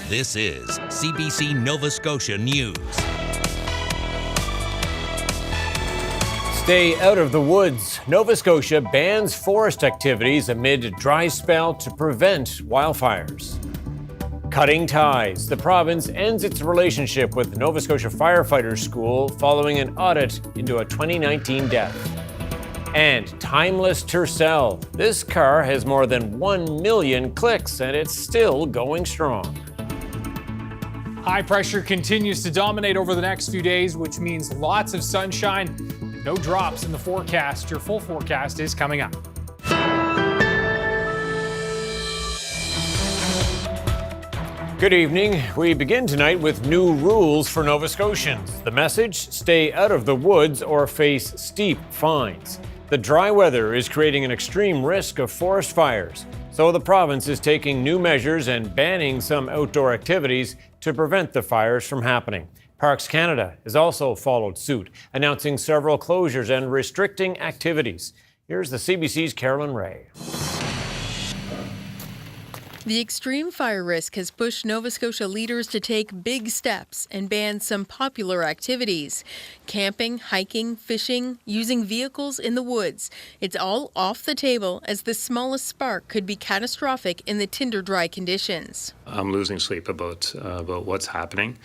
This is CBC Nova Scotia News. Stay out of the woods. Nova Scotia bans forest activities amid dry spell to prevent wildfires. Cutting ties. The province ends its relationship with Nova Scotia Firefighter School following an audit into a 2019 death. And timeless Tercel. This car has more than 1 million clicks and it's still going strong. High pressure continues to dominate over the next few days, which means lots of sunshine, no drops in the forecast. Your full forecast is coming up. Good evening. We begin tonight with new rules for Nova Scotians. The message: stay out of the woods or face steep fines. The dry weather is creating an extreme risk of forest fires, so the province is taking new measures and banning some outdoor activities to prevent the fires from happening. Parks Canada has also followed suit, announcing several closures and restricting activities. Here's the CBC's Carolyn Ray. The extreme fire risk has pushed Nova Scotia leaders to take big steps and ban some popular activities. Camping, hiking, fishing, using vehicles in the woods. It's all off the table as the smallest spark could be catastrophic in the tinder-dry conditions. I'm losing sleep about what's happening.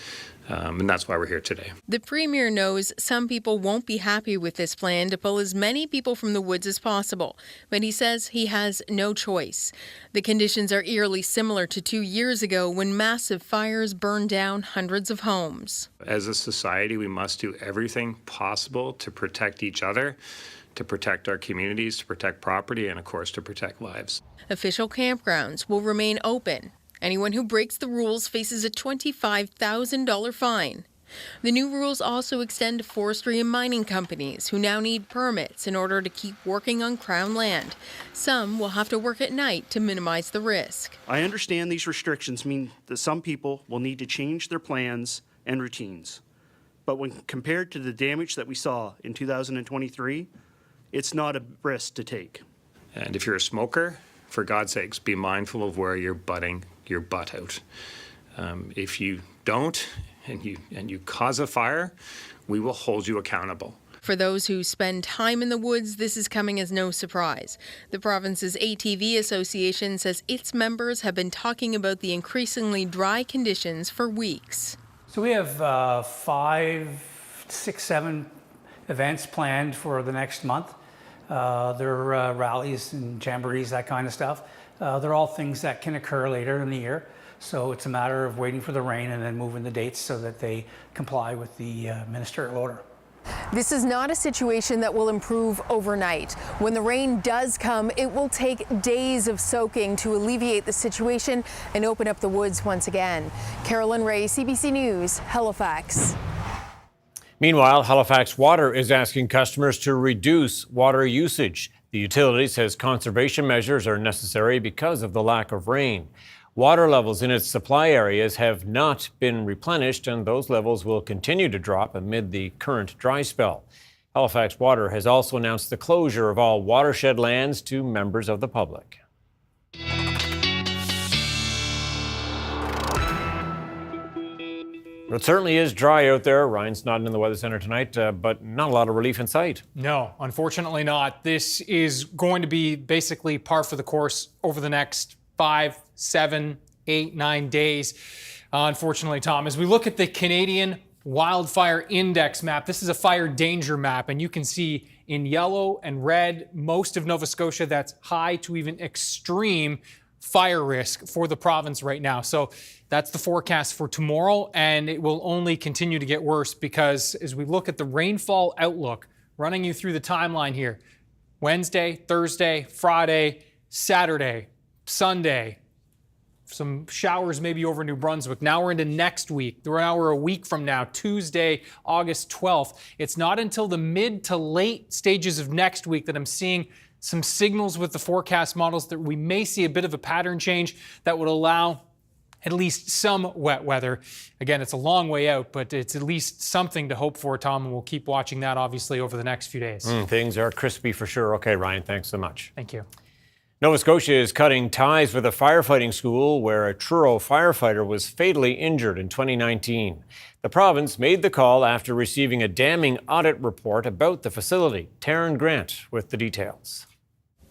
And that's why we're here today. The Premier knows some people won't be happy with this plan to pull as many people from the woods as possible, but he says he has no choice. The conditions are eerily similar to 2 years ago when massive fires burned down hundreds of homes. As a society, we must do everything possible to protect each other, to protect our communities, to protect property, and of course, to protect lives. Official campgrounds will remain open. Anyone who breaks the rules faces a $25,000 fine. The new rules also extend to forestry and mining companies who now need permits in order to keep working on Crown land. Some will have to work at night to minimize the risk. I understand these restrictions mean that some people will need to change their plans and routines. But when compared to the damage that we saw in 2023, it's not a risk to take. And if you're a smoker, for God's sakes, be mindful of where you're butting your butt out. If you don't and you cause a fire, we will hold you accountable. For those who spend time in the woods, this is coming as no surprise. The province's ATV Association says its members have been talking about the increasingly dry conditions for weeks. So we have 5, 6, 7 events planned for the next month. They're rallies and jamborees, that kind of stuff. They're all things that can occur later in the year. So it's a matter of waiting for the rain and then moving the dates so that they comply with the ministerial order. This is not a situation that will improve overnight. When the rain does come, it will take days of soaking to alleviate the situation and open up the woods once again. Carolyn Ray, CBC News, Halifax. Meanwhile, Halifax Water is asking customers to reduce water usage. The utility says conservation measures are necessary because of the lack of rain. Water levels in its supply areas have not been replenished, and those levels will continue to drop amid the current dry spell. Halifax Water has also announced the closure of all watershed lands to members of the public. It certainly is dry out there. Ryan Snoddon in the Weather Centre tonight, but not a lot of relief in sight. No, unfortunately not. This is going to be basically par for the course over the next 5, 7, 8, 9 days. Unfortunately, Tom, as we look at the Canadian Wildfire Index map, this is a fire danger map, and you can see in yellow and red most of Nova Scotia that's high to even extreme fire risk for the province right now. So that's the forecast for tomorrow, and it will only continue to get worse because as we look at the rainfall outlook, running you through the timeline here, Wednesday, Thursday, Friday, Saturday, Sunday, some showers maybe over New Brunswick. Now we're into next week. Now we're a week from now, Tuesday, August 12th. It's not until the mid to late stages of next week that I'm seeing some signals with the forecast models that we may see a bit of a pattern change that would allow at least some wet weather. Again, it's a long way out, but it's at least something to hope for, Tom, and we'll keep watching that obviously over the next few days. Things are crispy for sure. Okay, Ryan, thanks so much. Thank you. Nova Scotia is cutting ties with a firefighting school where a Truro firefighter was fatally injured in 2019. The province made the call after receiving a damning audit report about the facility. Taryn Grant with the details.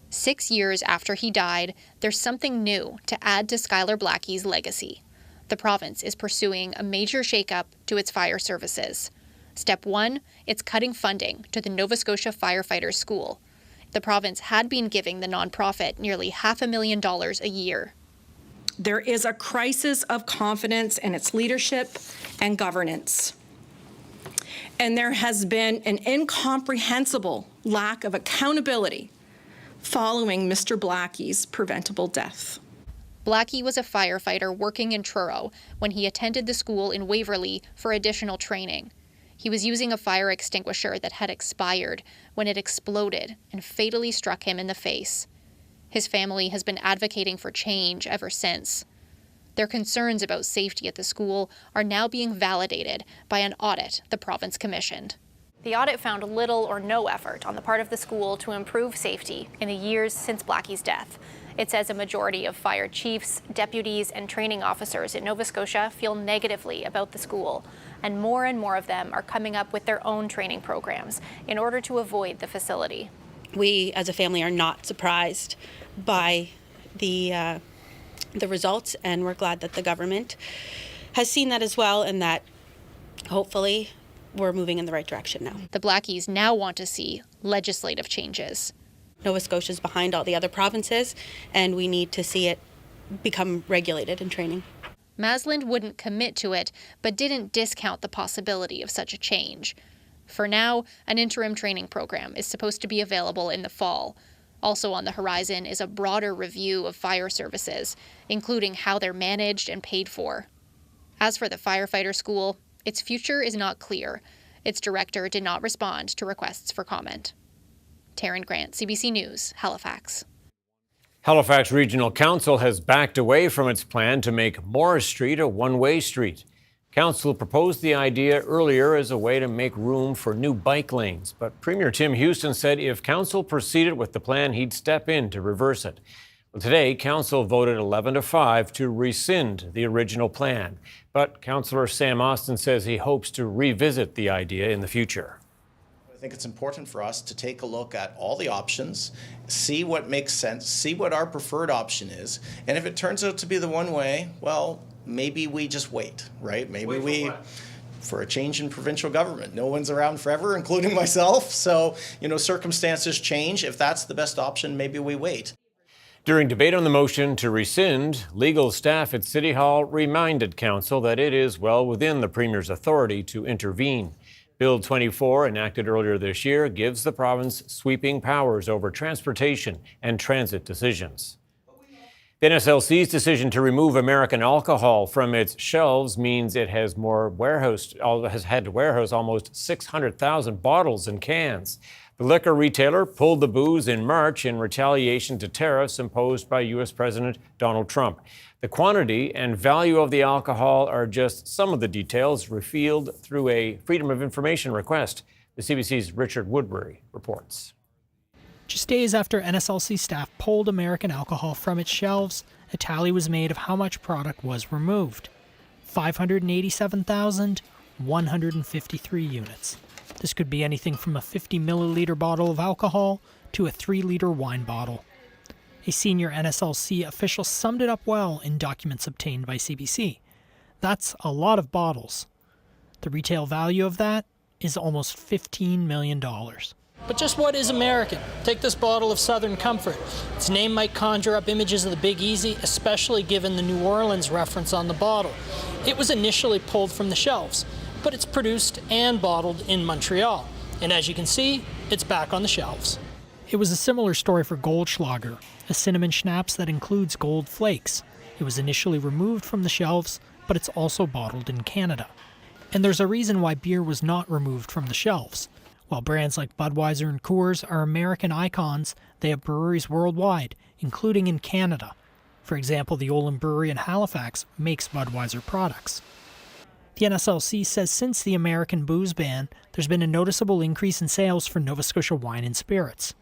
6 years after he died, there's something new to add to Skylar Blackie's legacy. The province is pursuing a major shakeup to its fire services. Step 1, it's cutting funding to the Nova Scotia Firefighter School. The province had been giving the nonprofit nearly $500,000 a year. There is a crisis of confidence in its leadership and governance. And there has been an incomprehensible lack of accountability following Mr. Blackie's preventable death. Blackie was a firefighter working in Truro when he attended the school in Waverley for additional training. He was using a fire extinguisher that had expired when it exploded and fatally struck him in the face. His family has been advocating for change ever since. Their concerns about safety at the school are now being validated by an audit the province commissioned. The audit found little or no effort on the part of the school to improve safety in the years since Blackie's death. It says a majority of fire chiefs, deputies, and training officers in Nova Scotia feel negatively about the school, and more of them are coming up with their own training programs in order to avoid the facility. We, as a family, are not surprised by the results, and we're glad that the government has seen that as well, and that hopefully we're moving in the right direction now. The Blackies now want to see legislative changes. Nova Scotia is behind all the other provinces, and we need to see it become regulated in training. Masland wouldn't commit to it, but didn't discount the possibility of such a change. For now, an interim training program is supposed to be available in the fall. Also on the horizon is a broader review of fire services, including how they're managed and paid for. As for the firefighter school, its future is not clear. Its director did not respond to requests for comment. Taryn Grant, CBC News, Halifax. Halifax Regional Council has backed away from its plan to make Morris Street a one-way street. Council proposed the idea earlier as a way to make room for new bike lanes, but Premier Tim Houston said if Council proceeded with the plan, he'd step in to reverse it. Well, today, Council voted 11-5 to rescind the original plan, but Councillor Sam Austin says he hopes to revisit the idea in the future. I think it's important for us to take a look at all the options, see what makes sense, see what our preferred option is, and if it turns out to be the one way, well, maybe we just wait, right? Maybe for a change in provincial government. No one's around forever, including myself, so, circumstances change. If that's the best option, maybe we wait. During debate on the motion to rescind, legal staff at City Hall reminded Council that it is well within the Premier's authority to intervene. Bill 24, enacted earlier this year, gives the province sweeping powers over transportation and transit decisions. The NSLC's decision to remove American alcohol from its shelves means it has had to warehouse almost 600,000 bottles and cans. The liquor retailer pulled the booze in March in retaliation to tariffs imposed by U.S. President Donald Trump. The quantity and value of the alcohol are just some of the details revealed through a Freedom of Information request. The CBC's Richard Woodbury reports. Just days after NSLC staff pulled American alcohol from its shelves, a tally was made of how much product was removed. 587,153 units. This could be anything from a 50 milliliter bottle of alcohol to a 3-liter wine bottle. A senior NSLC official summed it up well in documents obtained by CBC. That's a lot of bottles. The retail value of that is almost $15 million. But just what is American? Take this bottle of Southern Comfort. Its name might conjure up images of the Big Easy, especially given the New Orleans reference on the bottle. It was initially pulled from the shelves, but it's produced and bottled in Montreal. And as you can see, it's back on the shelves. It was a similar story for Goldschlager, a cinnamon schnapps that includes gold flakes. It was initially removed from the shelves, but it's also bottled in Canada. And there's a reason why beer was not removed from the shelves. While brands like Budweiser and Coors are American icons, they have breweries worldwide, including in Canada. For example, the Olin Brewery in Halifax makes Budweiser products. The NSLC says since the American booze ban, there's been a noticeable increase in sales for Nova Scotia wine and spirits.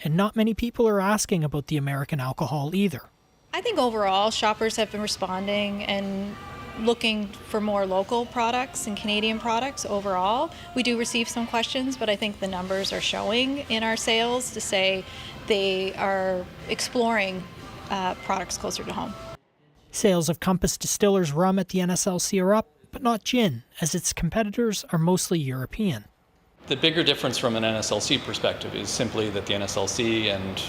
And not many people are asking about the American alcohol either. I think overall, shoppers have been responding and looking for more local products and Canadian products overall. We do receive some questions, but I think the numbers are showing in our sales to say they are exploring products closer to home. Sales of Compass Distillers rum at the NSLC are up, but not gin, as its competitors are mostly European. The bigger difference from an NSLC perspective is simply that the NSLC and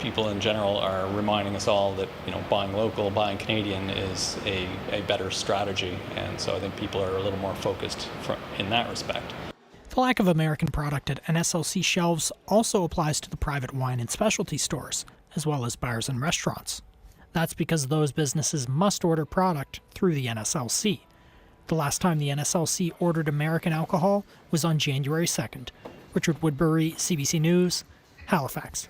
people in general are reminding us all that, buying local, buying Canadian is a better strategy. And so I think people are a little more focused in that respect. The lack of American product at NSLC shelves also applies to the private wine and specialty stores, as well as bars and restaurants. That's because those businesses must order product through the NSLC. The last time the NSLC ordered American alcohol was on January 2nd. Richard Woodbury, CBC News, Halifax.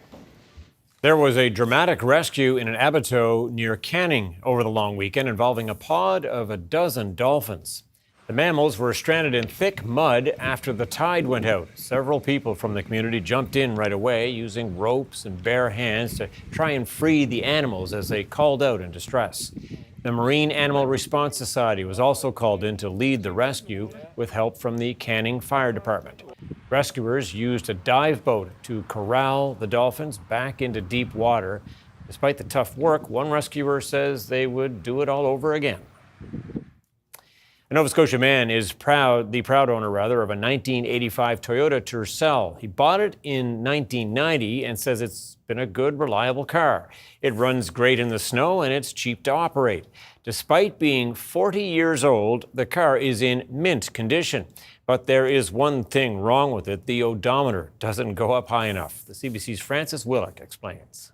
There was a dramatic rescue in an abattoir near Canning over the long weekend involving a pod of a dozen dolphins. The mammals were stranded in thick mud after the tide went out. Several people from the community jumped in right away using ropes and bare hands to try and free the animals as they called out in distress. The Marine Animal Response Society was also called in to lead the rescue with help from the Canning Fire Department. Rescuers used a dive boat to corral the dolphins back into deep water. Despite the tough work, one rescuer says they would do it all over again. A Nova Scotia man is the proud owner of a 1985 Toyota Tercel. He bought it in 1990 and says it's been a good, reliable car. It runs great in the snow and it's cheap to operate. Despite being 40 years old, the car is in mint condition. But there is one thing wrong with it. The odometer doesn't go up high enough. The CBC's Frances Willick explains.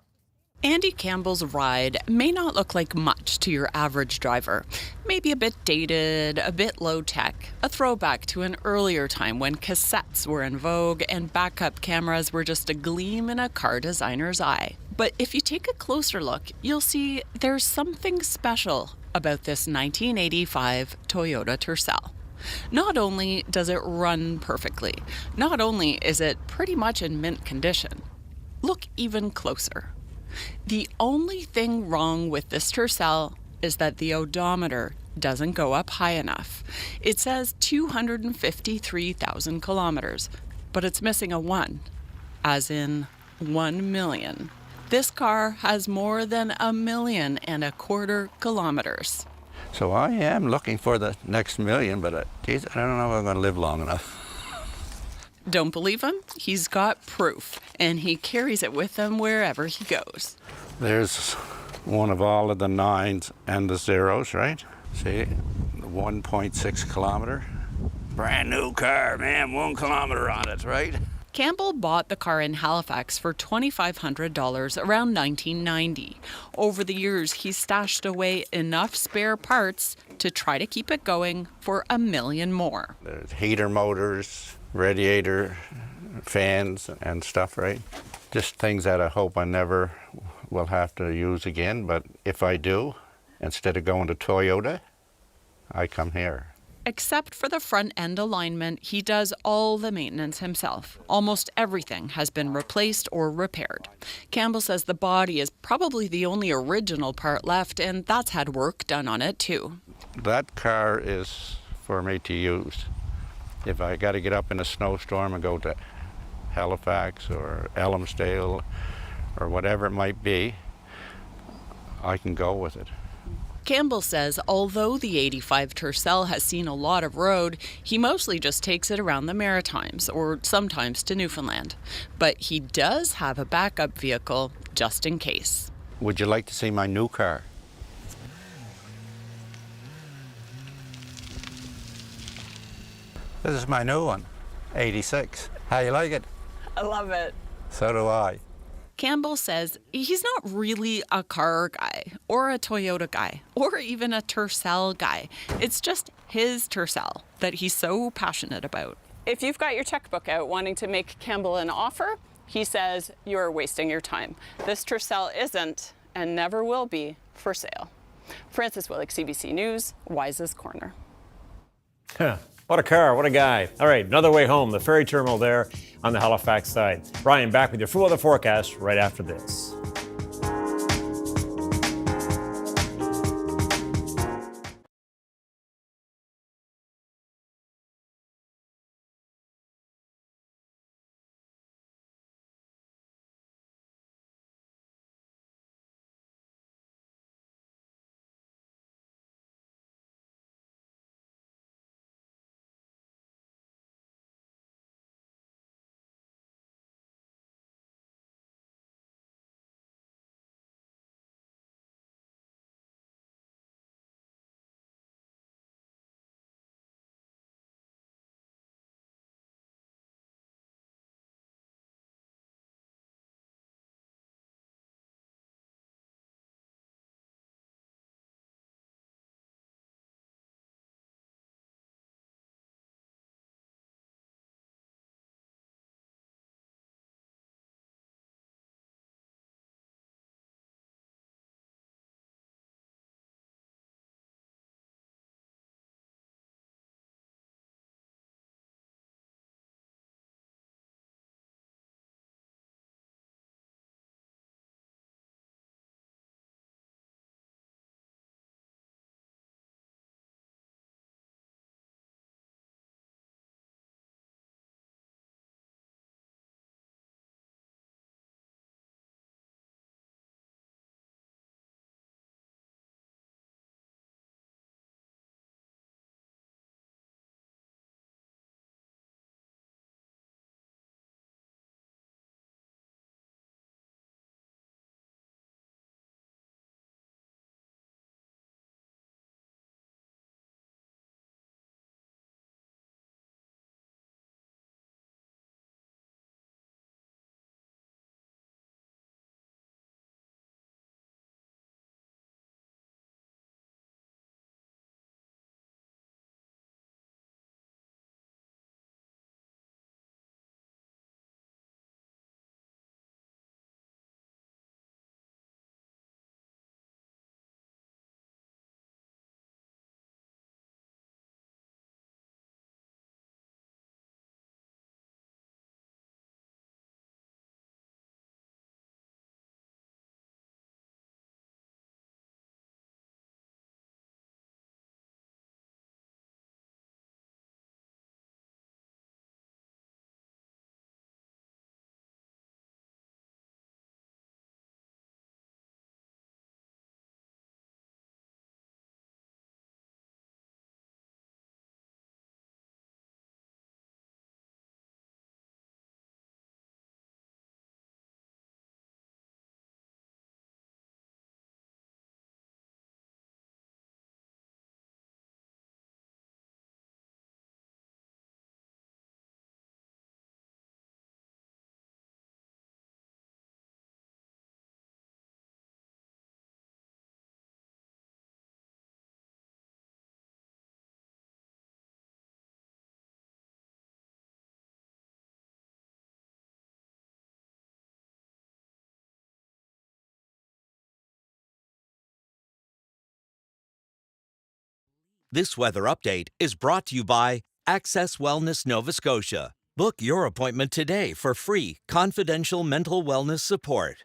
Andy Campbell's ride may not look like much to your average driver. Maybe a bit dated, a bit low-tech, a throwback to an earlier time when cassettes were in vogue and backup cameras were just a gleam in a car designer's eye. But if you take a closer look, you'll see there's something special about this 1985 Toyota Tercel. Not only does it run perfectly, not only is it pretty much in mint condition, look even closer. The only thing wrong with this Tercel is that the odometer doesn't go up high enough. It says 253,000 kilometers, but it's missing a 1, as in 1 million. This car has more than 1.25 million kilometers. So I am looking for the next million, but I don't know if I'm going to live long enough. Don't believe him? He's got proof, and he carries it with him wherever he goes. There's one of all of the 9s and the 0s, right? See, the 1.6 kilometer. Brand new car, man, 1 kilometer on it, right? Campbell bought the car in Halifax for $2,500 around 1990. Over the years, he stashed away enough spare parts to try to keep it going for 1 million more. There's heater motors, radiator fans and stuff, right? Just things that I hope I never will have to use again, but if I do, instead of going to Toyota, I come here. Except for the front end alignment, he does all the maintenance himself. Almost everything has been replaced or repaired. Campbell says the body is probably the only original part left, and that's had work done on it too. That car is for me to use. If I got to get up in a snowstorm and go to Halifax or Elmsdale or whatever it might be, I can go with it. Campbell says although the 85 Tercel has seen a lot of road, he mostly just takes it around the Maritimes or sometimes to Newfoundland. But he does have a backup vehicle just in case. Would you like to see my new car? This is my new one, 86. How you like it? I love it. So do I. Campbell says he's not really a car guy or a Toyota guy or even a Tercel guy. It's just his Tercel that he's so passionate about. If you've got your checkbook out wanting to make Campbell an offer, he says you're wasting your time. This Tercel isn't and never will be for sale. Frances Willick, CBC News, Wise's Corner. What a car, what a guy. All right, another way home, the ferry terminal there on the Halifax side. Ryan, back with your full weather forecast right after this. This weather update is brought to you by Access Wellness Nova Scotia. Book your appointment today for free, confidential mental wellness support.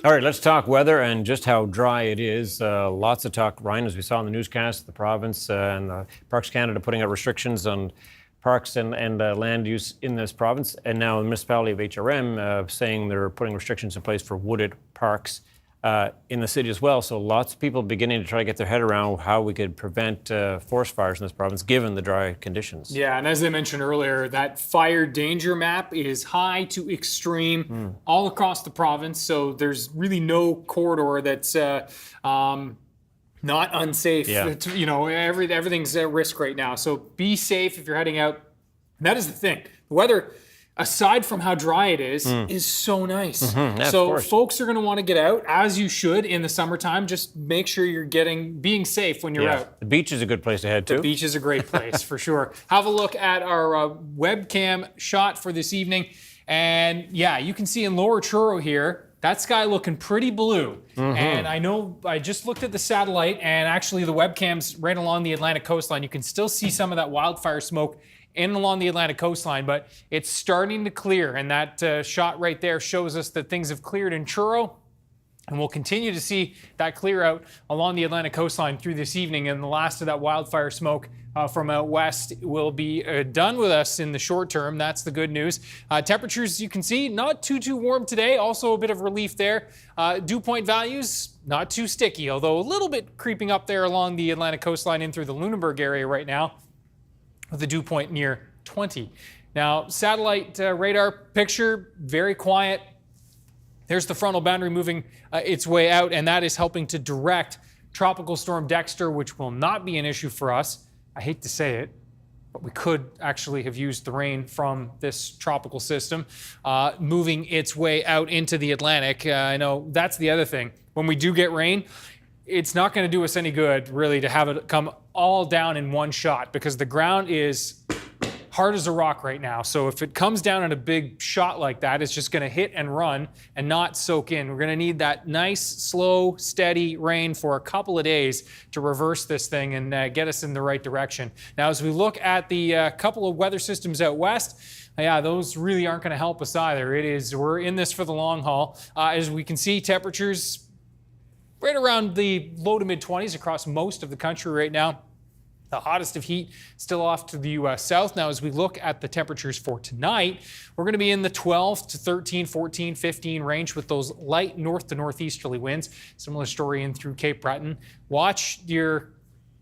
All right, let's talk weather and just how dry it is. Lots of talk, Ryan, as we saw in the newscast, the province and Parks Canada putting out restrictions on parks and land use in this province. And now the municipality of HRM saying they're putting restrictions in place for wooded parks in the city as well. So lots of people beginning to try to get their head around how we could prevent forest fires in this province, given the dry conditions. Yeah, and as I mentioned earlier, that fire danger map is high to extreme all across the province. So there's really no corridor that's not unsafe. Yeah. You know, everything's at risk right now. So be safe if you're heading out. And that is the thing. The weather, aside from how dry it is so nice. Yeah, so folks are going to want to get out, as you should in the summertime. Just make sure you're being safe when you're out. The beach is a good place to head to. The beach is a great place for sure. Have a look at our webcam shot for this evening. And yeah, you can see in Lower Truro here, that sky looking pretty blue. And I know I just looked at the satellite, and actually the webcams right along the Atlantic coastline. You can still see some of that wildfire smoke in and along the Atlantic coastline, but it's starting to clear. And that shot right there shows us that things have cleared in Truro. And we'll continue to see that clear out along the Atlantic coastline through this evening. And the last of that wildfire smoke from out west will be done with us in the short term. That's the good news. Temperatures, you can see, not too warm today. Also a bit of relief there. Dew point values, not too sticky, although a little bit creeping up there along the Atlantic coastline in through the Lunenburg area right now, with the dew point near 20. Now, satellite radar picture, very quiet. There's the frontal boundary moving its way out, and that is helping to direct Tropical Storm Dexter, which will not be an issue for us. I hate to say it, but we could actually have used the rain from this tropical system moving its way out into the Atlantic. I know that's the other thing. When we do get rain, it's not going to do us any good, really, to have it come all down in one shot, because the ground is hard as a rock right now. So if it comes down in a big shot like that, it's just going to hit and run and not soak in. We're going to need that nice, slow, steady rain for a couple of days to reverse this thing and get us in the right direction. Now, as we look at the couple of weather systems out west, yeah, those really aren't going to help us either. We're in this for the long haul. As we can see, temperatures right around the low to mid 20s across most of the country right now. The hottest of heat still off to the U.S. south. Now, as we look at the temperatures for tonight, we're going to be in the 12 to 13, 14, 15 range with those light north to northeasterly winds. Similar story in through Cape Breton. Watch your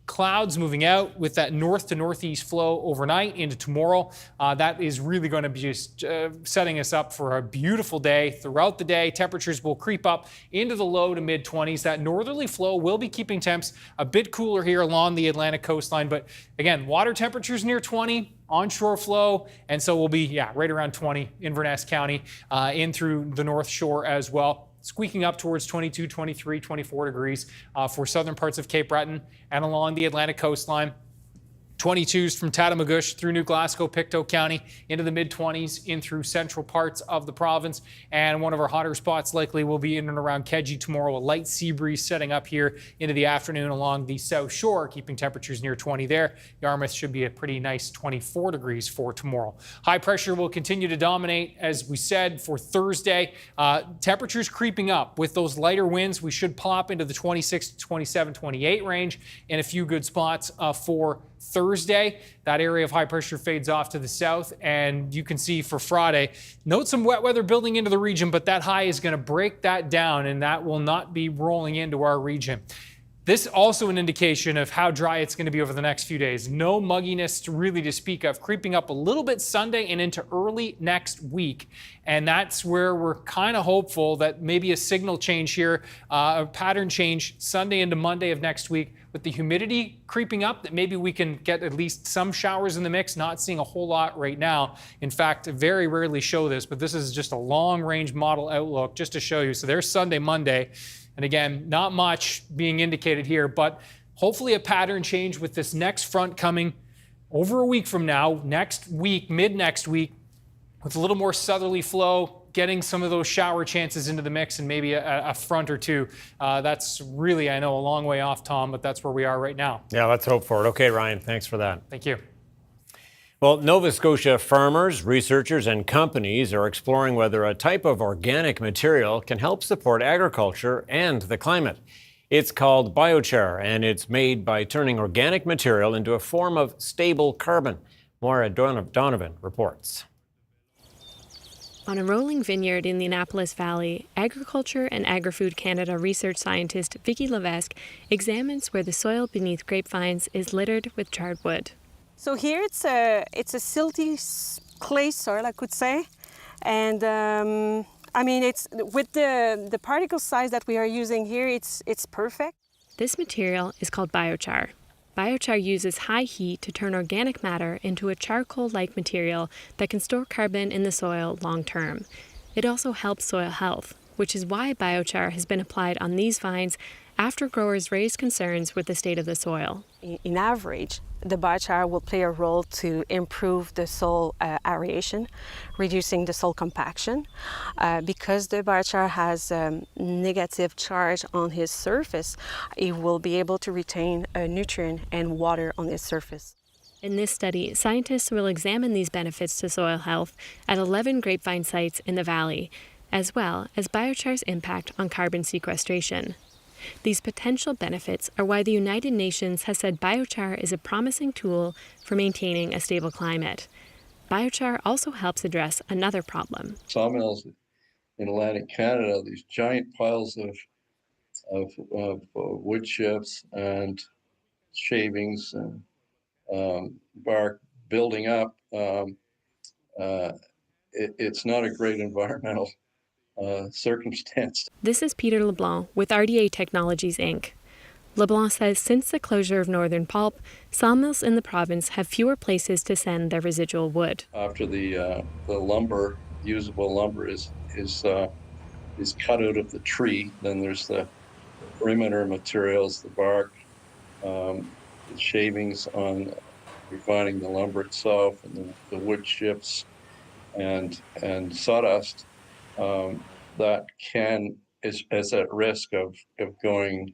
clouds moving out with that north to northeast flow overnight into tomorrow. That is really going to be just setting us up for a beautiful day. Throughout the day, temperatures will creep up into the low to mid 20s. That northerly flow will be keeping temps a bit cooler here along the Atlantic coastline. But again, water temperatures near 20, onshore flow, and so we'll be right around 20 Inverness County in through the North Shore as well. Squeaking up towards 22, 23, 24 degrees for southern parts of Cape Breton and along the Atlantic coastline. 22s from Tatamagouche through New Glasgow, Pictou County, into the mid-20s, in through central parts of the province. And one of our hotter spots likely will be in and around Keji tomorrow. A light sea breeze setting up here into the afternoon along the south shore, keeping temperatures near 20 there. Yarmouth should be a pretty nice 24 degrees for tomorrow. High pressure will continue to dominate, as we said, for Thursday. Temperatures creeping up with those lighter winds. We should pop into the 26 to 27, 28 range in a few good spots for Thursday. That area of high pressure fades off to the south, and you can see for Friday, note some wet weather building into the region, but that high is going to break that down, and that will not be rolling into our region. This is also an indication of how dry it's going to be over the next few days. No mugginess really to speak of, creeping up a little bit Sunday and into early next week. And that's where we're kind of hopeful that maybe a signal change here, a pattern change Sunday into Monday of next week with the humidity creeping up, that maybe we can get at least some showers in the mix. Not seeing a whole lot right now. In fact, very rarely show this, but this is just a long range model outlook just to show you. So there's Sunday, Monday. And again, not much being indicated here, but hopefully a pattern change with this next front coming over a week from now, next week, mid next week, with a little more southerly flow, getting some of those shower chances into the mix, and maybe a front or two. That's really, I know, a long way off, Tom, but that's where we are right now. Yeah, let's hope for it. Okay, Ryan, thanks for that. Thank you. Well, Nova Scotia farmers, researchers, and companies are exploring whether a type of organic material can help support agriculture and the climate. It's called biochar, and it's made by turning organic material into a form of stable carbon. Maura Donovan reports. On a rolling vineyard in the Annapolis Valley, Agriculture and Agri-Food Canada research scientist Vicky Levesque examines where the soil beneath grapevines is littered with charred wood. So here it's a silty clay soil, I could say, and I mean, it's with the particle size that we are using here, it's perfect. This material is called biochar. Biochar uses high heat to turn organic matter into a charcoal-like material that can store carbon in the soil long term. It also helps soil health, which is why biochar has been applied on these vines after growers raised concerns with the state of the soil. In average, the biochar will play a role to improve the soil aeration, reducing the soil compaction. Because the biochar has negative charge on his surface, it will be able to retain nutrient and water on its surface. In this study, scientists will examine these benefits to soil health at 11 grapevine sites in the valley, as well as biochar's impact on carbon sequestration. These potential benefits are why the United Nations has said biochar is a promising tool for maintaining a stable climate. Biochar also helps address another problem. Sawmills in Atlantic Canada, these giant piles of wood chips and shavings and bark building up. It's not a great environmental circumstance. This is Peter LeBlanc with RDA Technologies, Inc. LeBlanc says since the closure of Northern Pulp, sawmills in the province have fewer places to send their residual wood. After the lumber, usable lumber is cut out of the tree, then there's the perimeter materials, the bark, the shavings on refining the lumber itself, and the wood chips and sawdust that is at risk of going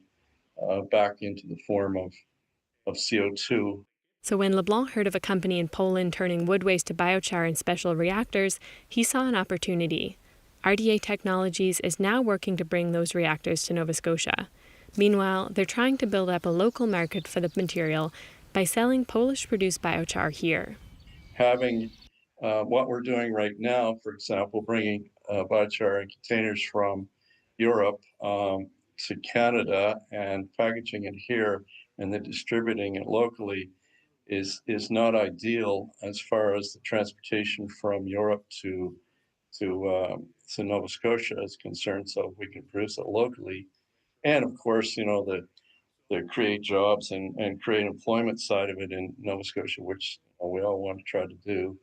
back into the form of CO2. So when LeBlanc heard of a company in Poland turning wood waste to biochar in special reactors, he saw an opportunity. RDA Technologies is now working to bring those reactors to Nova Scotia. Meanwhile, they're trying to build up a local market for the material by selling Polish-produced biochar here. Having what we're doing right now, for example, bringing biochar in containers from Europe to Canada and packaging it here and then distributing it locally is not ideal as far as the transportation from Europe to Nova Scotia is concerned. So we can produce it locally, and of course, the create jobs and create employment side of it in Nova Scotia, which we all want to try to do.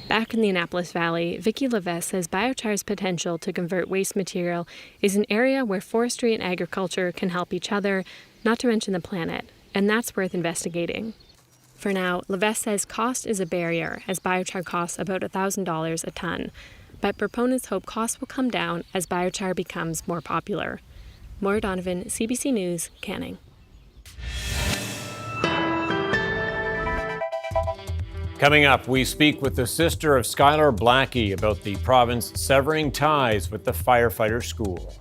Back in the Annapolis Valley, Vicki Levesque says biochar's potential to convert waste material is an area where forestry and agriculture can help each other, not to mention the planet, and that's worth investigating. For now, Levesque says cost is a barrier, as biochar costs about $1,000 a ton, but proponents hope costs will come down as biochar becomes more popular. Maura Donovan, CBC News, Canning. Coming up, we speak with the sister of Skylar Blackie about the province severing ties with the Firefighter school.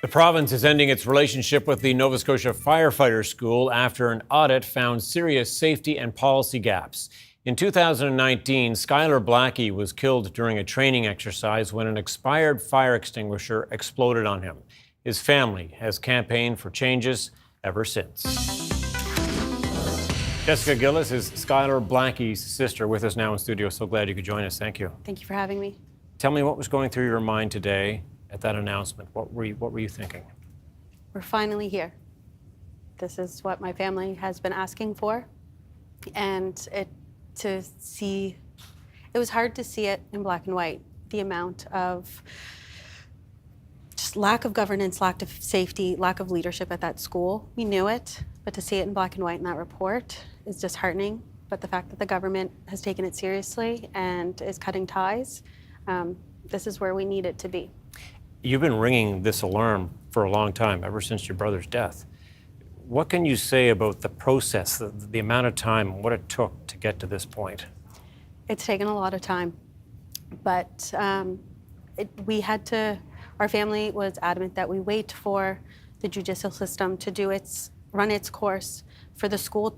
The province is ending its relationship with the Nova Scotia Firefighter School after an audit found serious safety and policy gaps. In 2019, Skylar Blackie was killed during a training exercise when an expired fire extinguisher exploded on him. His family has campaigned for changes ever since. Jessica Gillis is Skylar Blackie's sister, with us now in studio. So glad you could join us. Thank you. Thank you for having me. Tell me what was going through your mind today at that announcement. What were you thinking? We're finally here. This is what my family has been asking for. And it was hard to see it in black and white, the amount of just lack of governance, lack of safety, lack of leadership at that school. We knew it, but to see it in black and white in that report is disheartening. But the fact that the government has taken it seriously and is cutting ties, this is where we need it to be. You've been ringing this alarm for a long time, ever since your brother's death. What can you say about the process, the amount of time, what it took to get to this point? It's taken a lot of time, but our family was adamant that we wait for the judicial system to run its course, for the school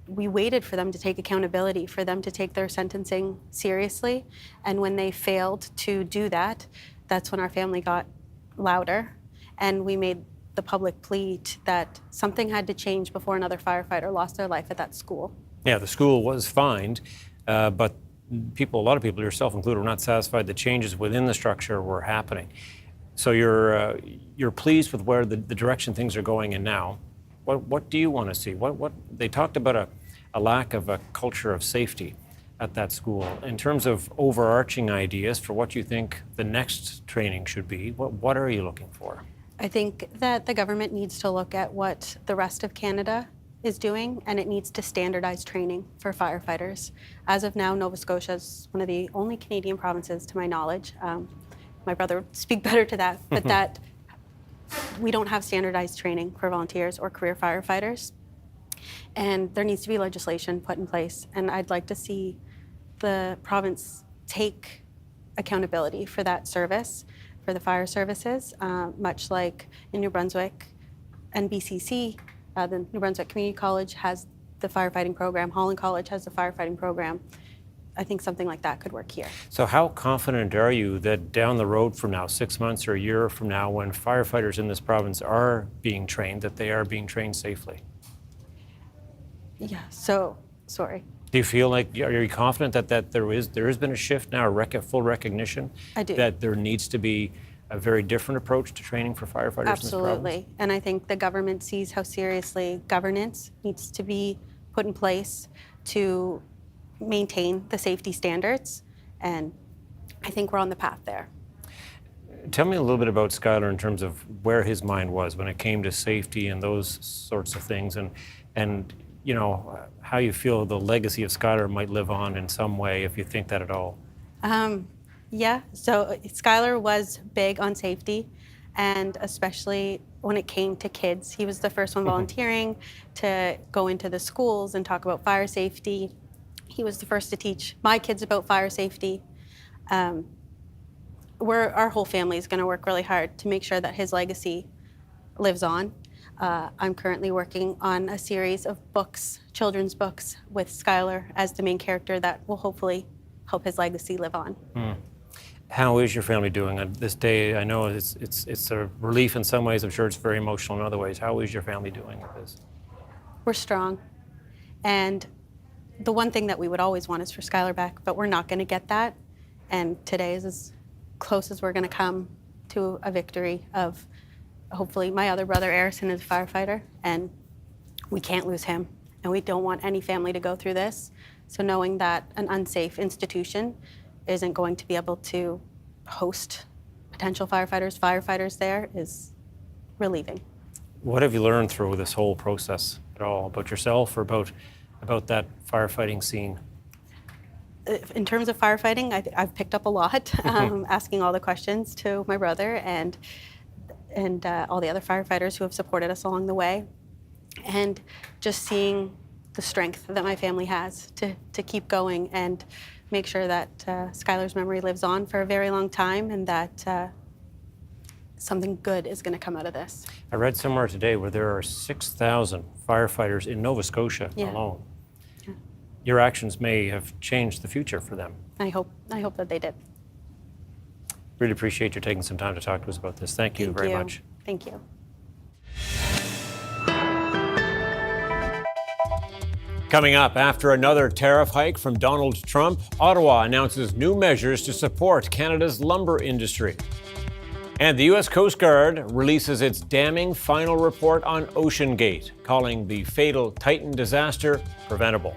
we waited for them to take accountability, for them to take their sentencing seriously. And when they failed to do that, that's when our family got louder, and we made the public plea that something had to change before another firefighter lost their life at that school. Yeah, the school was fined, but a lot of people, yourself included, were not satisfied the changes within the structure were happening. So you're pleased with where the direction things are going in now. What do you want to see? What they talked about a lack of a culture of safety at that school. In terms of overarching ideas for what you think the next training should be, what are you looking for? I think that the government needs to look at what the rest of Canada is doing, and it needs to standardize training for firefighters. As of now, Nova Scotia is one of the only Canadian provinces, to my knowledge. My brother would speak better to that, but that we don't have standardized training for volunteers or career firefighters. And there needs to be legislation put in place, and I'd like to see the province take accountability for that service, for the fire services, much like in New Brunswick and BCC. The New Brunswick Community College has the firefighting program. Holland College has the firefighting program. I think something like that could work here. So how confident are you that down the road from now, 6 months or a year from now, when firefighters in this province are being trained, that they are being trained safely? Yeah, sorry. Do you feel like, are you confident that there has been a shift now, full recognition? I do. That there needs to be a very different approach to training for firefighters in this province? Absolutely. And I think the government sees how seriously governance needs to be put in place to maintain the safety standards. And I think we're on the path there. Tell me a little bit about Skylar in terms of where his mind was when it came to safety and those sorts of things, and you know, how you feel the legacy of Skylar might live on in some way, if you think that at all. Yeah, so Skylar was big on safety, and especially when it came to kids. He was the first one volunteering to go into the schools and talk about fire safety. He was the first to teach my kids about fire safety. Our whole family is going to work really hard to make sure that his legacy lives on. I'm currently working on a series of books, children's books, with Skylar as the main character that will hopefully help his legacy live on. How is your family doing on this day? I know it's a relief in some ways. I'm sure it's very emotional in other ways. How is your family doing with this? We're strong. And the one thing that we would always want is for Skylar back, but we're not going to get that. And today is as close as we're going to come to a victory of hopefully my other brother, Harrison, is a firefighter, and we can't lose him. And we don't want any family to go through this. So knowing that an unsafe institution isn't going to be able to host potential firefighters there is relieving. What have you learned through this whole process at all about yourself or about that firefighting scene? In terms of firefighting, I've picked up a lot, asking all the questions to my brother and all the other firefighters who have supported us along the way, and just seeing the strength that my family has to keep going and make sure that Skylar's memory lives on for a very long time, and that something good is going to come out of this. I read somewhere today where there are 6,000 firefighters in Nova Scotia alone. Yeah. Your actions may have changed the future for them. I hope that they did. Really appreciate you taking some time to talk to us about this. Thank you very much. Thank you. Coming up, after another tariff hike from Donald Trump, Ottawa announces new measures to support Canada's lumber industry. And the U.S. Coast Guard releases its damning final report on OceanGate, calling the fatal Titan disaster preventable.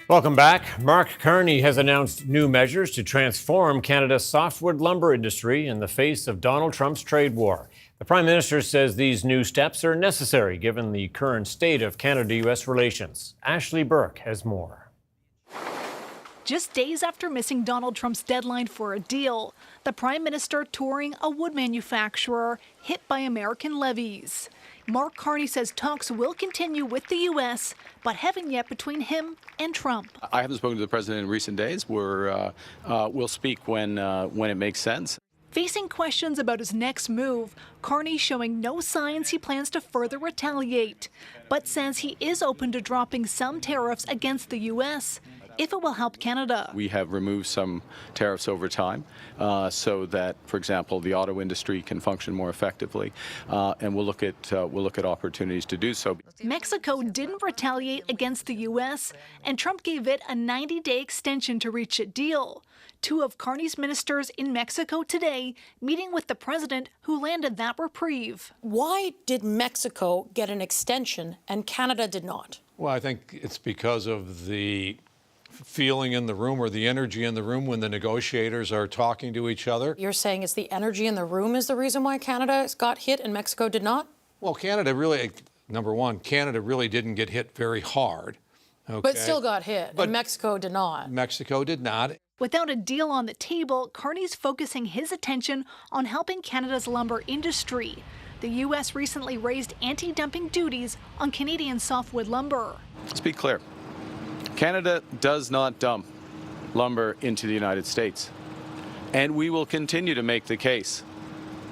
Welcome back. Mark Carney has announced new measures to transform Canada's softwood lumber industry in the face of Donald Trump's trade war. The Prime Minister says these new steps are necessary given the current state of Canada-U.S. relations. Ashley Burke has more. Just days after missing Donald Trump's deadline for a deal, the Prime Minister touring a wood manufacturer hit by American levies. Mark Carney says talks will continue with the U.S., but haven't yet between him and Trump. I haven't spoken to the president in recent days. We'll speak when it makes sense. Facing questions about his next move, Carney showing no signs he plans to further retaliate, but says he is open to dropping some tariffs against the U.S. if it will help Canada. We have removed some tariffs over time so that, for example, the auto industry can function more effectively, and we'll look at opportunities to do so. Mexico didn't retaliate against the U.S., and Trump gave it a 90-day extension to reach a deal. Two of Carney's ministers in Mexico today meeting with the president who landed that reprieve. Why did Mexico get an extension and Canada did not? Well, I think it's because of the feeling in the room or the energy in the room when the negotiators are talking to each other. You're saying it's the energy in the room is the reason why Canada got hit and Mexico did not? Well, Canada really, number one, Canada really didn't get hit very hard. Okay? But still got hit, and Mexico did not. Mexico did not. Without a deal on the table, Carney's focusing his attention on helping Canada's lumber industry. The U.S. recently raised anti-dumping duties on Canadian softwood lumber. Let's be clear. Canada does not dump lumber into the United States. And we will continue to make the case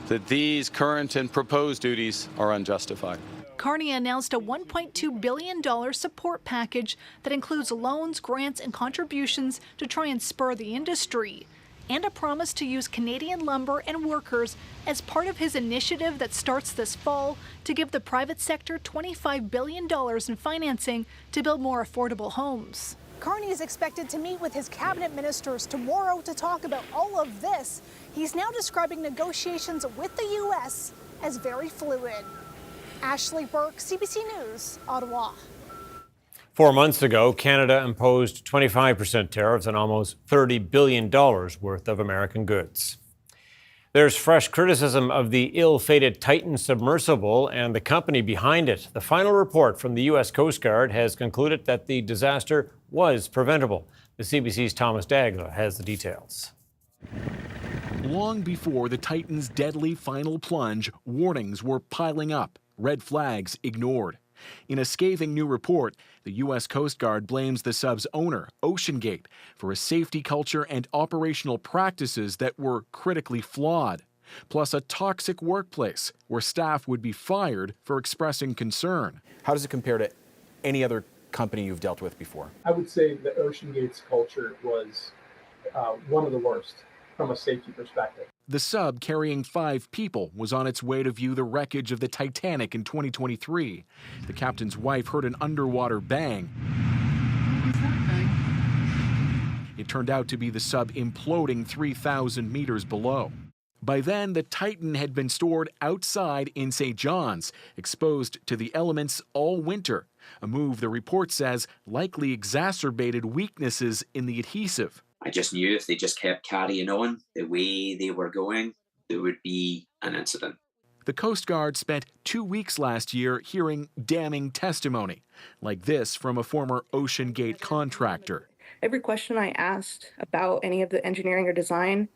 that these current and proposed duties are unjustified. Carney announced a $1.2 billion support package that includes loans, grants, and contributions to try and spur the industry, and a promise to use Canadian lumber and workers as part of his initiative that starts this fall to give the private sector $25 billion in financing to build more affordable homes. Carney is expected to meet with his cabinet ministers tomorrow to talk about all of this. He's now describing negotiations with the U.S. as very fluid. Ashley Burke, CBC News, Ottawa. 4 months ago, Canada imposed 25% tariffs on almost $30 billion worth of American goods. There's fresh criticism of the ill-fated Titan submersible and the company behind it. The final report from the U.S. Coast Guard has concluded that the disaster was preventable. The CBC's Thomas Dagler has the details. Long before the Titan's deadly final plunge, warnings were piling up, red flags ignored. In a scathing new report, the U.S. Coast Guard blames the sub's owner, OceanGate, for a safety culture and operational practices that were critically flawed, plus a toxic workplace where staff would be fired for expressing concern. How does it compare to any other company you've dealt with before? I would say that OceanGate's culture was one of the worst from a safety perspective. The sub, carrying 5 people, was on its way to view the wreckage of the Titanic in 2023. The captain's wife heard an underwater bang. It turned out to be the sub imploding 3,000 meters below. By then, the Titan had been stored outside in St. John's, exposed to the elements all winter, a move the report says likely exacerbated weaknesses in the adhesive. I just knew if they just kept carrying on the way they were going, there would be an incident. The Coast Guard spent 2 weeks last year hearing damning testimony, like this from a former OceanGate contractor. Every question I asked about any of the engineering or design,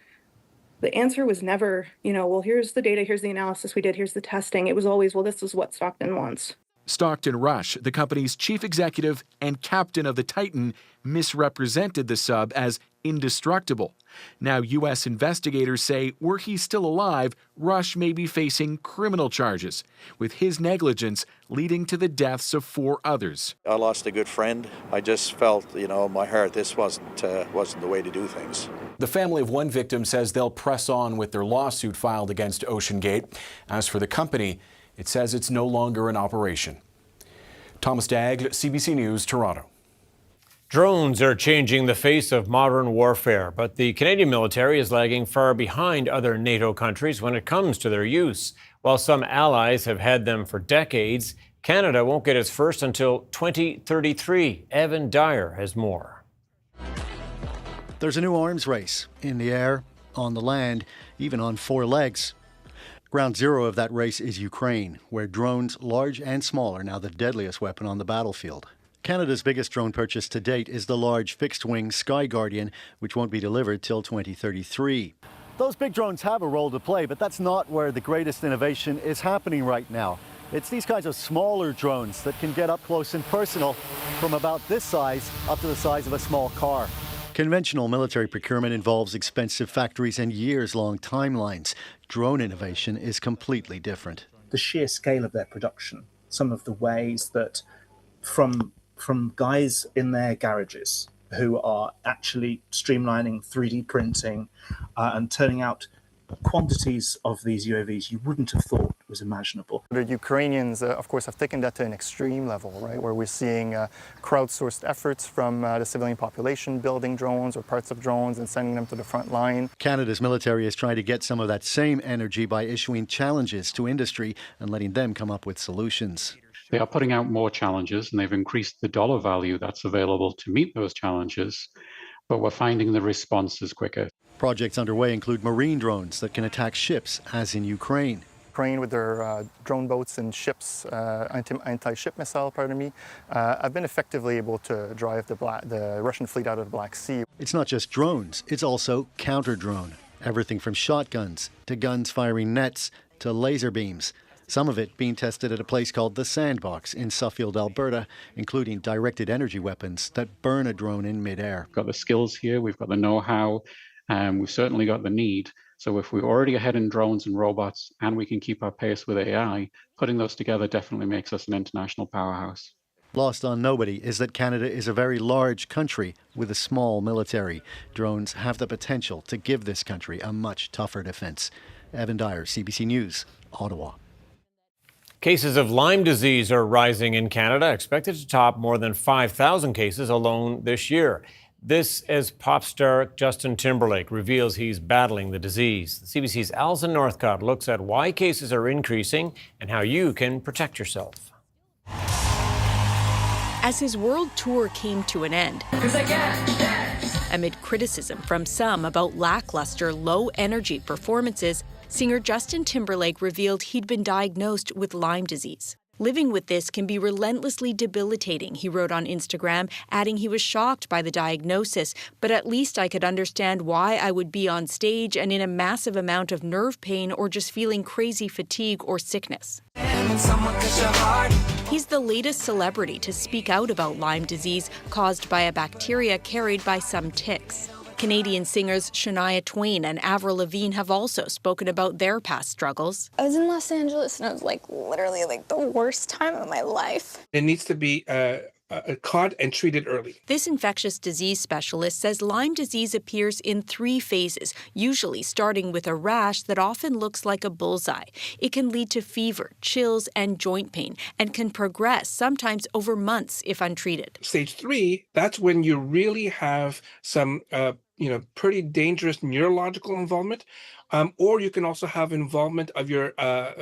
the answer was never, well, here's the data, here's the analysis we did, here's the testing. It was always, well, this is what Stockton wants. Stockton Rush, the company's chief executive and captain of the Titan, misrepresented the sub as indestructible. Now, U.S. investigators say were he still alive, Rush may be facing criminal charges, with his negligence leading to the deaths of 4 others. I lost a good friend. I just felt, in my heart, this wasn't the way to do things. The family of one victim says they'll press on with their lawsuit filed against OceanGate. As for the company, it says it's no longer in operation. Thomas Dagler, CBC News, Toronto. Drones are changing the face of modern warfare, but the Canadian military is lagging far behind other NATO countries when it comes to their use. While some allies have had them for decades, Canada won't get its first until 2033. Evan Dyer has more. There's a new arms race in the air, on the land, even on 4 legs. Ground zero of that race is Ukraine, where drones, large and small, are now the deadliest weapon on the battlefield. Canada's biggest drone purchase to date is the large fixed-wing Sky Guardian, which won't be delivered till 2033. Those big drones have a role to play, but that's not where the greatest innovation is happening right now. It's these kinds of smaller drones that can get up close and personal, from about this size up to the size of a small car. Conventional military procurement involves expensive factories and years-long timelines. Drone innovation is completely different. The sheer scale of their production, some of the ways that from guys in their garages who are actually streamlining 3D printing and turning out quantities of these UAVs you wouldn't have thought was imaginable. The Ukrainians, of course, have taken that to an extreme level, right, where we're seeing crowdsourced efforts from the civilian population building drones or parts of drones and sending them to the front line. Canada's military is trying to get some of that same energy by issuing challenges to industry and letting them come up with solutions. They are putting out more challenges, and they've increased the dollar value that's available to meet those challenges, but we're finding the response is quicker. Projects underway include marine drones that can attack ships, as in Ukraine. Ukraine, with their drone boats and ships, anti-ship missile, have been effectively able to drive the Russian fleet out of the Black Sea. It's not just drones, it's also counter-drone. Everything from shotguns to guns firing nets to laser beams. Some of it being tested at a place called the Sandbox in Suffield, Alberta, including directed energy weapons that burn a drone in midair. We've got the skills here, we've got the know-how, we've certainly got the need. So if we're already ahead in drones and robots and we can keep our pace with AI, putting those together definitely makes us an international powerhouse. Lost on nobody is that Canada is a very large country with a small military. Drones have the potential to give this country a much tougher defense. Evan Dyer, CBC News, Ottawa. Cases of Lyme disease are rising in Canada, expected to top more than 5,000 cases alone this year. This as pop star Justin Timberlake reveals he's battling the disease. CBC's Alison Northcott looks at why cases are increasing and how you can protect yourself. As his world tour came to an end, amid criticism from some about lackluster, low-energy performances, singer Justin Timberlake revealed he'd been diagnosed with Lyme disease. Living with this can be relentlessly debilitating, he wrote on Instagram, adding he was shocked by the diagnosis, but at least I could understand why I would be on stage and in a massive amount of nerve pain or just feeling crazy fatigue or sickness. He's the latest celebrity to speak out about Lyme disease caused by a bacteria carried by some ticks. Canadian singers Shania Twain and Avril Lavigne have also spoken about their past struggles. I was in Los Angeles and it was literally the worst time of my life. It needs to be caught and treated early. This infectious disease specialist says Lyme disease appears in 3 phases, usually starting with a rash that often looks like a bullseye. It can lead to fever, chills, and joint pain, and can progress sometimes over months if untreated. Stage 3, that's when you really have some pretty dangerous neurological involvement, or you can also have involvement of your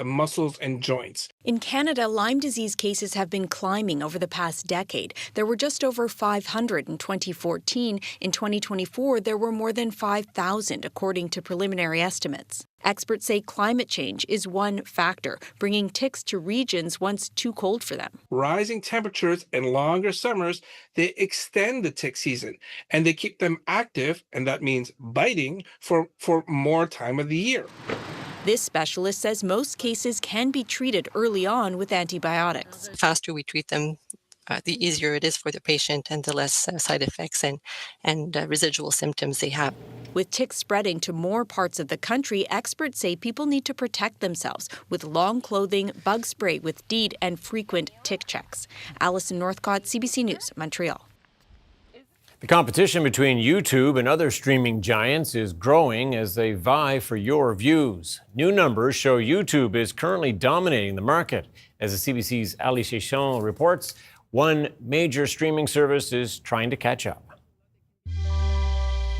muscles and joints. In Canada, Lyme disease cases have been climbing over the past decade. There were just over 500 in 2014. In 2024, there were more than 5,000, according to preliminary estimates. Experts say climate change is one factor, bringing ticks to regions once too cold for them. Rising temperatures and longer summers, they extend the tick season and they keep them active, and that means biting for more time of the year. This specialist says most cases can be treated early on with antibiotics. The faster we treat them, the easier it is for the patient and the less side effects and residual symptoms they have. With ticks spreading to more parts of the country, experts say people need to protect themselves with long clothing, bug spray with DEET, and frequent tick checks. Alison Northcott, CBC News, Montreal. The competition between YouTube and other streaming giants is growing as they vie for your views. New numbers show YouTube is currently dominating the market. As the CBC's Ali Chichon reports, one major streaming service is trying to catch up.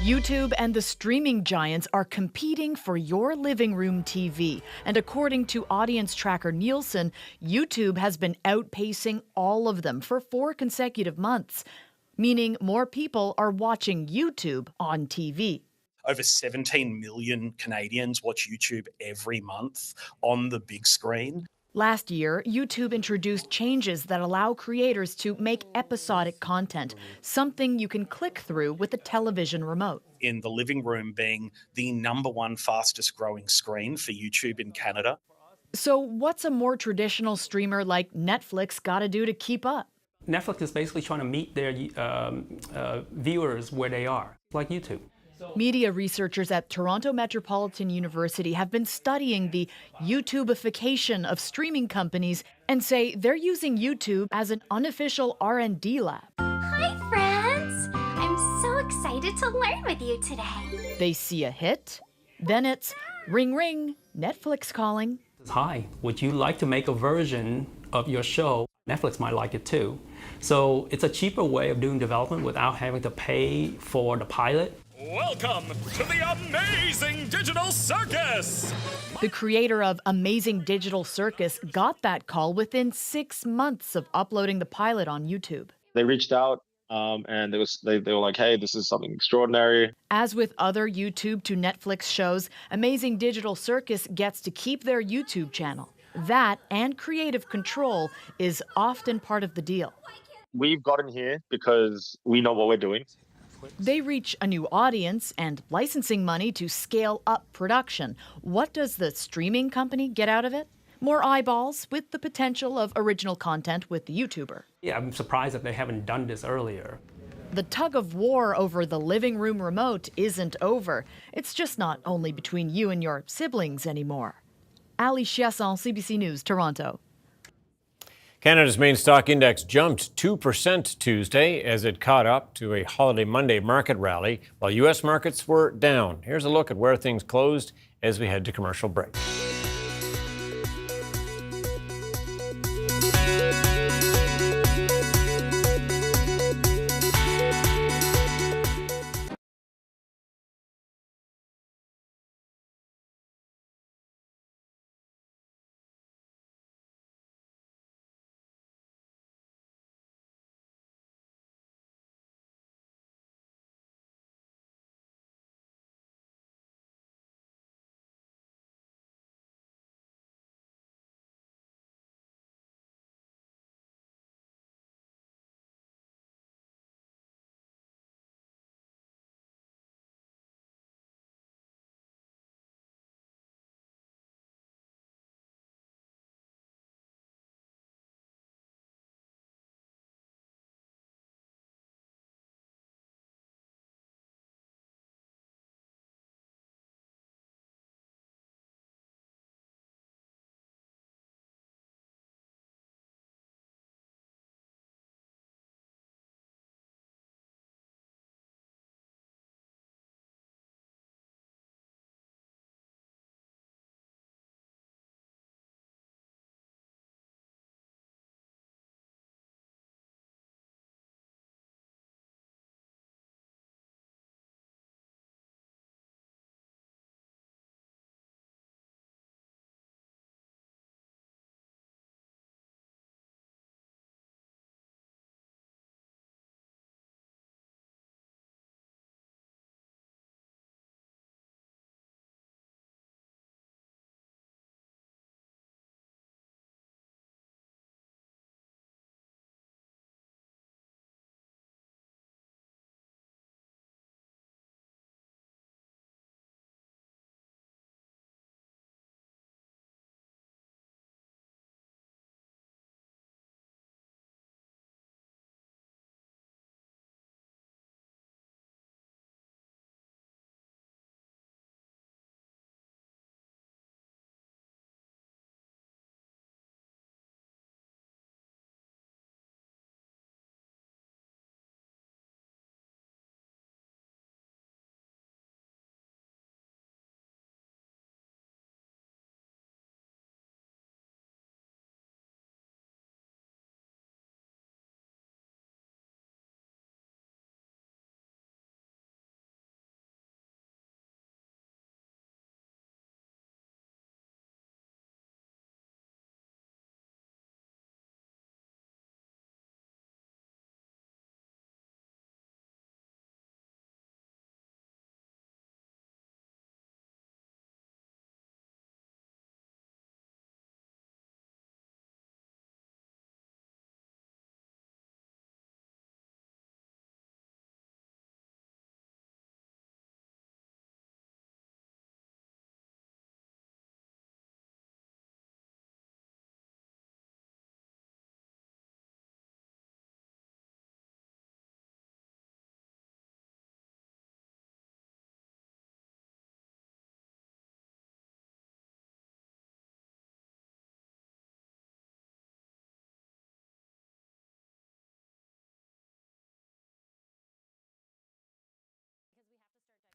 YouTube and the streaming giants are competing for your living room TV. And according to audience tracker Nielsen, YouTube has been outpacing all of them for 4 consecutive months, meaning more people are watching YouTube on TV. Over 17 million Canadians watch YouTube every month on the big screen. Last year, YouTube introduced changes that allow creators to make episodic content, something you can click through with a television remote. In the living room being the #1 fastest growing screen for YouTube in Canada. So what's a more traditional streamer like Netflix got to do to keep up? Netflix is basically trying to meet their viewers where they are, like YouTube. Media researchers at Toronto Metropolitan University have been studying the YouTubeification of streaming companies and say they're using YouTube as an unofficial R&D lab. Hi, friends! I'm excited to learn with you today. They see a hit, then it's ring ring, Netflix calling. Hi, would you like to make a version of your show? Netflix might like it too. So it's a cheaper way of doing development without having to pay for the pilot. Welcome to the Amazing Digital Circus! The creator of Amazing Digital Circus got that call within 6 months of uploading the pilot on YouTube. They reached out and they were like, hey, this is something extraordinary. As with other YouTube to Netflix shows, Amazing Digital Circus gets to keep their YouTube channel. That and creative control is often part of the deal. We've gotten here because we know what we're doing. They reach a new audience and licensing money to scale up production. What does the streaming company get out of it? More eyeballs with the potential of original content with the YouTuber. Yeah, I'm surprised that they haven't done this earlier. The tug of war over the living room remote isn't over. It's just not only between you and your siblings anymore. Ali Chiasson, CBC News, Toronto. Canada's main stock index jumped 2% Tuesday as it caught up to a holiday Monday market rally, while U.S. markets were down. Here's a look at where things closed as we head to commercial break.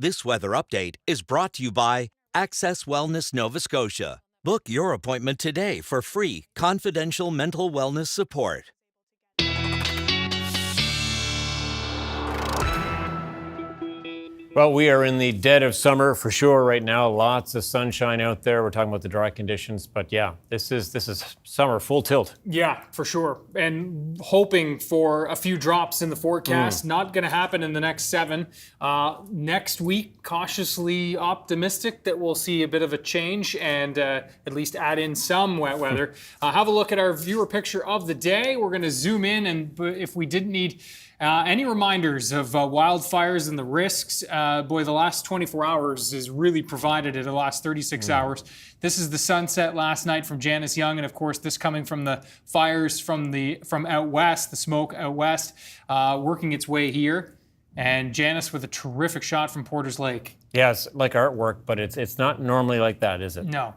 This weather update is brought to you by Access Wellness Nova Scotia. Book your appointment today for free, confidential mental wellness support. Well, we are in the dead of summer for sure right now. Lots of sunshine out there. We're talking about the dry conditions, but yeah, this is summer full tilt. Yeah, for sure. And hoping for a few drops in the forecast. Not going to happen in the next 7. Next week, cautiously optimistic that we'll see a bit of a change and at least add in some wet weather. Have a look at our viewer picture of the day. We're going to zoom in, and if we didn't need any reminders of wildfires and the risks, boy, the last 24 hours is really provided it, the last 36 hours. This is the sunset last night from Janice Young, and of course this coming from the fires from out west, the smoke out west, working its way here. And Janice with a terrific shot from Porter's Lake. Yeah, it's like artwork, but it's not normally like that, is it? No.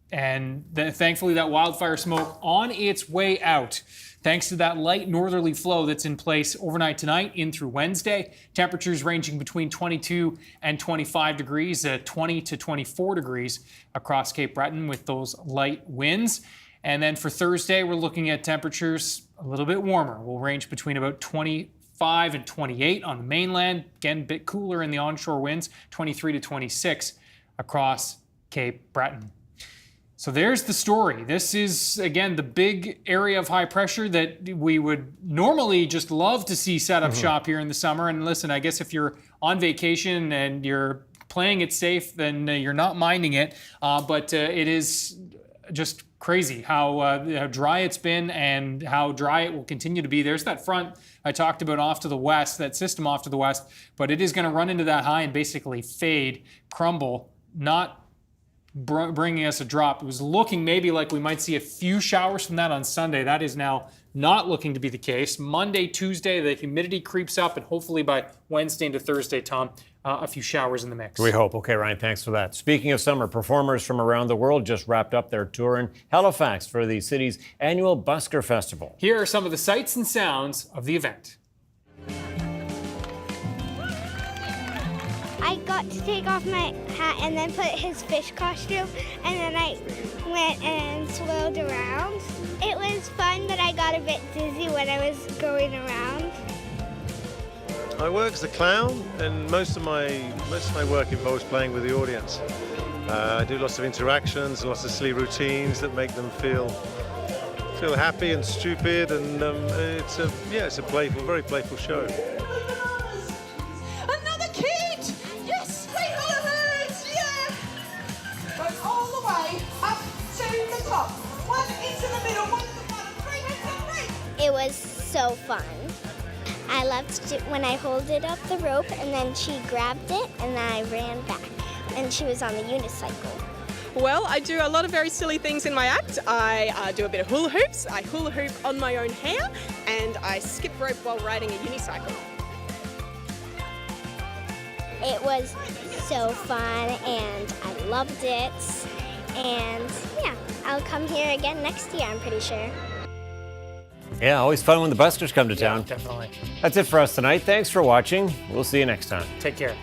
And thankfully that wildfire smoke on its way out, thanks to that light northerly flow that's in place overnight tonight in through Wednesday. Temperatures ranging between 22 and 25 degrees, 20 to 24 degrees across Cape Breton with those light winds. And then for Thursday, we're looking at temperatures a little bit warmer. We'll range between about 25 and 28 on the mainland. Again, a bit cooler in the onshore winds, 23 to 26 across Cape Breton. So there's the story. This is, again, the big area of high pressure that we would normally just love to see set up shop here in the summer. And listen, I guess if you're on vacation and you're playing it safe, then you're not minding it. But it is just crazy how dry it's been and how dry it will continue to be. There's that front I talked about off to the west, that system off to the west, but it is going to run into that high and basically fade, crumble, not bringing us a drop. It was looking maybe like we might see a few showers from that on Sunday. That is now not looking to be the case. Monday, Tuesday, the humidity creeps up, and hopefully by Wednesday into Thursday, Tom, a few showers in the mix. We hope. Okay, Ryan, thanks for that. Speaking of summer, performers from around the world just wrapped up their tour in Halifax for the city's annual Busker Festival. Here are some of the sights and sounds of the event. I got to take off my hat and then put his fish costume, and then I went and swirled around. It was fun, but I got a bit dizzy when I was going around. I work as a clown, and most of my work involves playing with the audience. I do lots of interactions and lots of silly routines that make them feel happy and stupid, and it's a playful, very playful show. It was so fun. I loved it when I holded up the rope and then she grabbed it and then I ran back and she was on the unicycle. Well, I do a lot of very silly things in my act. I do a bit of hula hoops, I hula hoop on my own hair, and I skip rope while riding a unicycle. It was so fun and I loved it. And yeah, I'll come here again next year, I'm pretty sure. Yeah, always fun when the Buskers come to town. Yeah, definitely. That's it for us tonight. Thanks for watching. We'll see you next time. Take care.